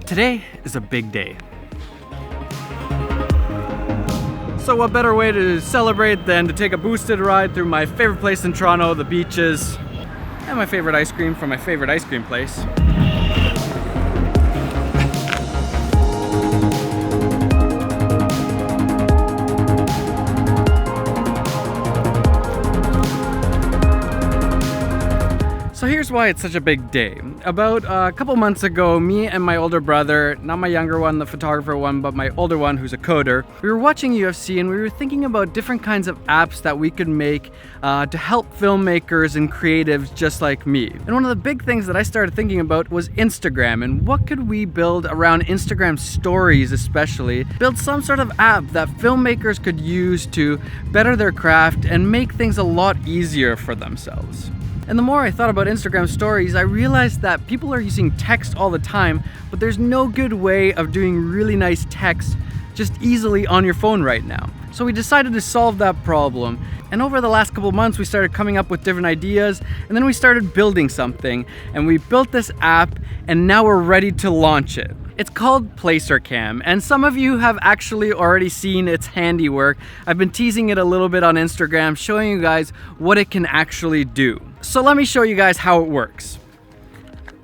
Today is a big day. So what better way to celebrate than to take a boosted ride through my favorite place in Toronto, the beaches, and my favorite ice cream from my favorite ice cream place. So here's why it's such a big day. About a couple months ago, me and my older brother, not my younger one, the photographer one, but my older one who's a coder, we were watching UFC and we were thinking about different kinds of apps that we could make to help filmmakers and creatives just like me. And one of the big things that I started thinking about was Instagram, and what could we build around Instagram stories especially, build some sort of app that filmmakers could use to better their craft and make things a lot easier for themselves. And the more I thought about Instagram stories, I realized that people are using text all the time, but there's no good way of doing really nice text just easily on your phone right now. So we decided to solve that problem. And over the last couple months, we started coming up with different ideas, and then we started building something, and we built this app, and now we're ready to launch it. It's called PlacerCam, and some of you have actually already seen its handiwork. I've been teasing it a little bit on Instagram, showing you guys what it can actually do. So let me show you guys how it works.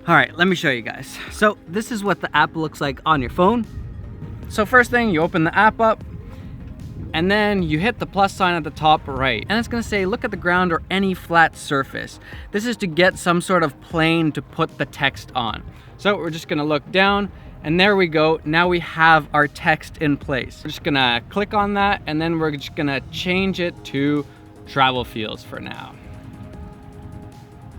All right, let me show you guys. So this is what the app looks like on your phone. So first thing, you open the app up, and then you hit the plus sign at the top right. And it's gonna say, look at the ground or any flat surface. This is to get some sort of plane to put the text on. So we're just gonna look down, and there we go. Now we have our text in place. We're just gonna click on that, and then we're just gonna change it to travel fields for now.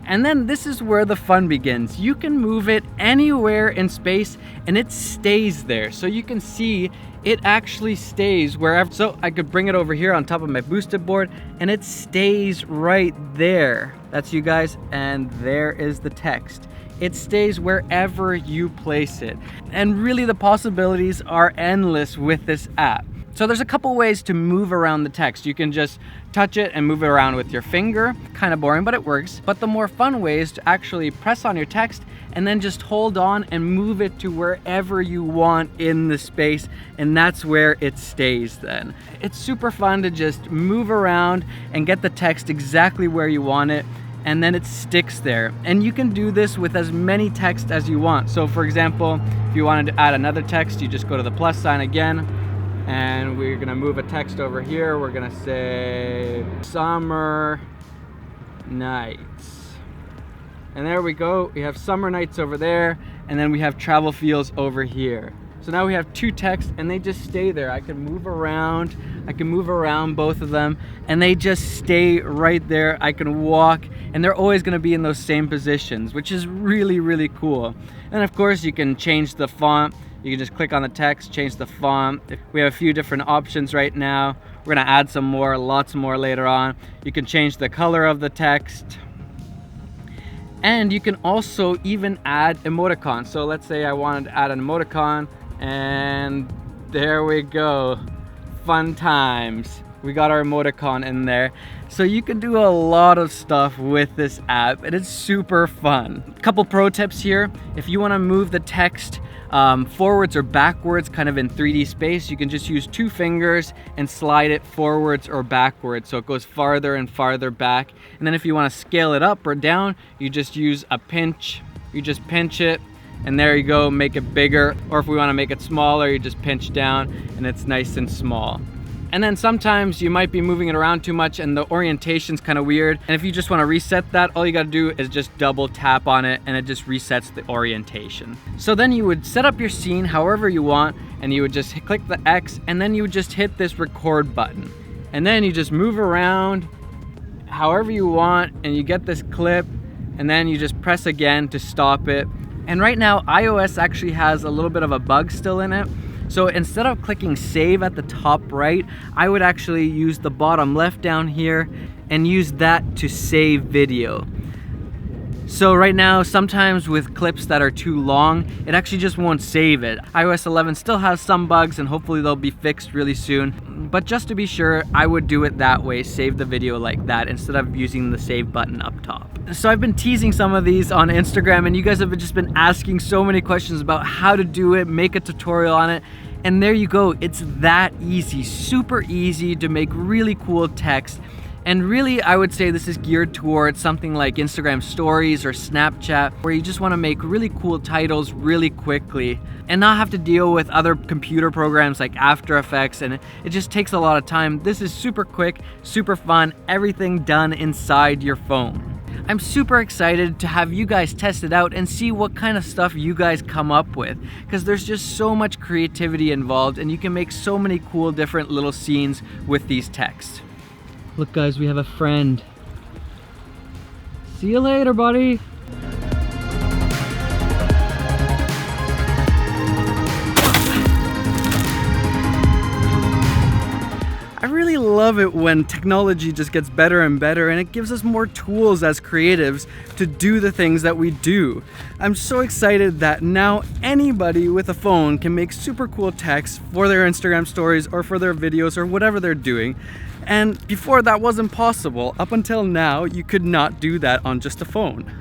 And then this is where the fun begins. You can move it anywhere in space and it stays there. So you can see it actually stays wherever. So I could bring it over here on top of my boosted board and it stays right there. That's you guys, and there is the text. It stays wherever you place it. And really the possibilities are endless with this app. So there's a couple ways to move around the text. You can just touch it and move it around with your finger. Kind of boring, but it works. But the more fun way is to actually press on your text and then just hold on and move it to wherever you want in the space, and that's where it stays then. It's super fun to just move around and get the text exactly where you want it, and then it sticks there. And you can do this with as many text as you want. So for example, if you wanted to add another text, you just go to the plus sign again, and we're gonna move a text over here. We're gonna say summer nights. And there we go. We have summer nights over there, and then we have travel fields over here. So now we have two texts and they just stay there. I can move around both of them and they just stay right there. I can walk and they're always gonna be in those same positions, which is really, really cool. And of course you can change the font. You can just click on the text, change the font. We have a few different options right now. We're gonna add some more, lots more later on. You can change the color of the text. And you can also even add emoticons. So let's say I wanted to add an emoticon, and there we go. Fun times. We got our emoticon in there. So you can do a lot of stuff with this app, and it's super fun. Couple pro tips here. If you wanna move the text forwards or backwards, kind of in 3D space, you can just use two fingers and slide it forwards or backwards so it goes farther and farther back. And then if you wanna scale it up or down, you just use a pinch. You just pinch it, and there you go, make it bigger. Or if we wanna make it smaller, you just pinch down and it's nice and small. And then sometimes you might be moving it around too much and the orientation's kind of weird. And if you just want to reset that, all you got to do is just double tap on it and it just resets the orientation. So then you would set up your scene however you want, and you would just click the X, and then you would just hit this record button. And then you just move around however you want and you get this clip, and then you just press again to stop it. And right now iOS actually has a little bit of a bug still in it. So instead of clicking save at the top right, I would actually use the bottom left down here and use that to save video. So right now, sometimes with clips that are too long, it actually just won't save it. iOS 11 still has some bugs and hopefully they'll be fixed really soon. But just to be sure, I would do it that way, save the video like that instead of using the save button up top. So I've been teasing some of these on Instagram, and you guys have just been asking so many questions about how to do it, make a tutorial on it. And there you go, it's that easy, super easy to make really cool text. And really, I would say this is geared towards something like Instagram stories or Snapchat, where you just want to make really cool titles really quickly and not have to deal with other computer programs like After Effects, and it just takes a lot of time. This is super quick, super fun, everything done inside your phone. I'm super excited to have you guys test it out and see what kind of stuff you guys come up with, because there's just so much creativity involved and you can make so many cool different little scenes with these texts. Look guys, we have a friend. See you later, buddy. I really love it when technology just gets better and better, and it gives us more tools as creatives to do the things that we do. I'm so excited that now anybody with a phone can make super cool text for their Instagram stories or for their videos or whatever they're doing. And before that wasn't possible. Up until now, you could not do that on just a phone.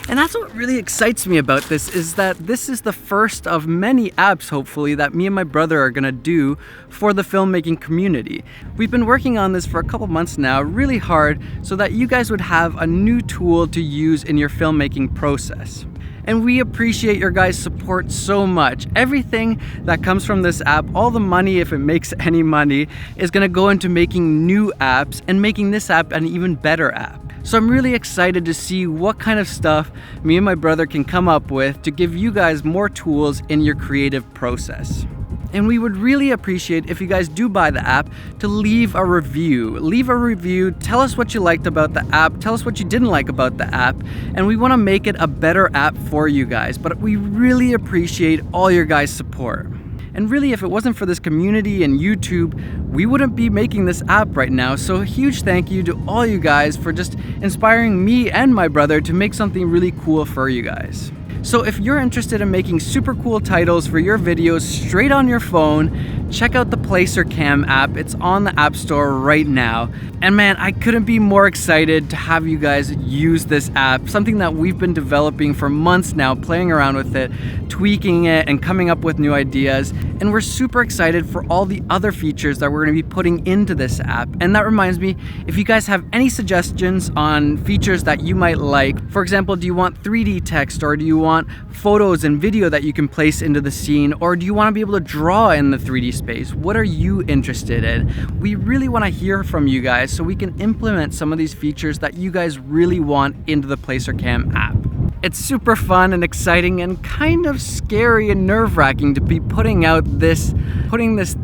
And that's what really excites me about this, is that this is the first of many apps, hopefully, that me and my brother are gonna do for the filmmaking community. We've been working on this for a couple months now, really hard, so that you guys would have a new tool to use in your filmmaking process. And we appreciate your guys' support so much. Everything that comes from this app, all the money, if it makes any money, is gonna go into making new apps and making this app an even better app. So I'm really excited to see what kind of stuff me and my brother can come up with to give you guys more tools in your creative process. And we would really appreciate if you guys do buy the app to leave a review. Leave a review, tell us what you liked about the app, tell us what you didn't like about the app, and we want to make it a better app for you guys. But we really appreciate all your guys' support. And really, if it wasn't for this community and YouTube, we wouldn't be making this app right now. So a huge thank you to all you guys for just inspiring me and my brother to make something really cool for you guys. So if you're interested in making super cool titles for your videos straight on your phone, check out the PlacerCam app. It's on the App Store right now. And man, I couldn't be more excited to have you guys use this app, something that we've been developing for months now, playing around with it, tweaking it, and coming up with new ideas. And we're super excited for all the other features that we're gonna be putting into this app. And that reminds me, if you guys have any suggestions on features that you might like, for example, do you want 3D text, or do you want photos and video that you can place into the scene, or do you want to be able to draw in the 3D space? What are you interested in? We really want to hear from you guys so we can implement some of these features that you guys really want into the PlacerCam app. It's super fun and exciting and kind of scary and nerve-wracking to be putting this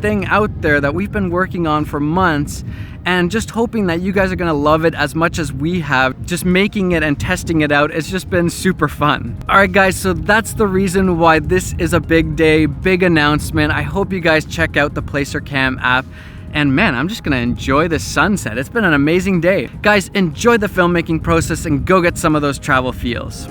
thing out there that we've been working on for months, and just hoping that you guys are gonna love it as much as we have. Just making it and testing it out, it's just been super fun. All right guys, so that's the reason why this is a big day, big announcement. I hope you guys check out the PlacerCam app. And man, I'm just gonna enjoy the sunset. It's been an amazing day. Guys, enjoy the filmmaking process and go get some of those travel feels.